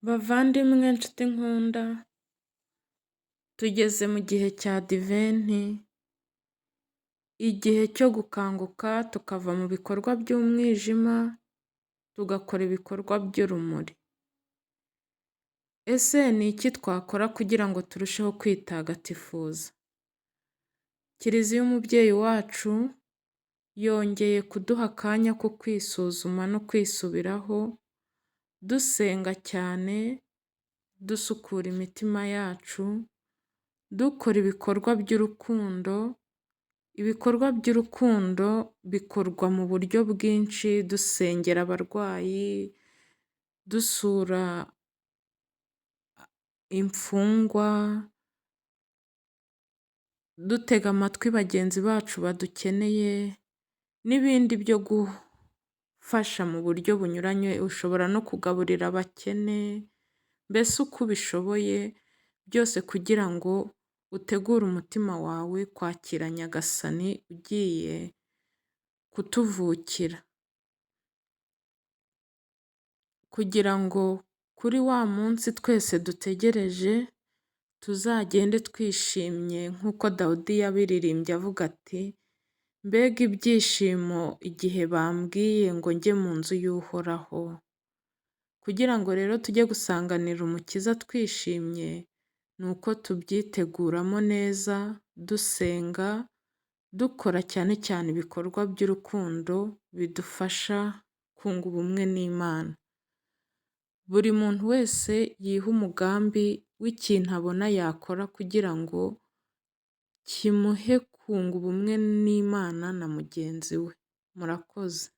Bavandimwe nshuti nkunda, tugeze mu gihe cya Adiventi, igihe cyo gukanguka tukava mu bikorwa by'umwijima, tugakora ibikorwa by'urumuri. Ese ni iki twakora kugira ngo turusheho kwitagatifuza? Kiliziya umubyeyi wacu yongeye kuduha akanya ko kwisuzuma no kwisubiraho, dusenga cyane, dusukura imitima yacu, dukora ibikorwa by'urukundo. Ibikorwa by'urukundo bikorwa mu buryo bwinshi, dusengera abarwayi, dusura imfungwa, dutega amatwi bagenzi bacu badukeneye, n'ibindi byo gufasha mu buryo bunyuranye. Ushobora no kugaburira abakene, mbese uko ubishoboye byose kugira ngo utegure umutima wawe kwakira Nyagasani ugiye kutuvukira, kugira ngo kuri wa munsi twese dutegereje tuzagende twishimye nk'uko Dawudi yabiririmbye avuga ati: mbega ibyishimo igihe bambwiye ngo njye mu nzu y'Uhoraho. Kugira ngo rero tujye gusanganira Umukiza twishimye, ni uko tubyiteguramo neza, dusenga, dukora cyane cyane ibikorwa by'urukundo bidufasha kunga ubumwe n'Imana. Buri muntu wese yiha umugambi w'ikintu abona yakora kugira ngo kimuhe kunga ubumwe n'Imana na mugenzi we. Murakoze.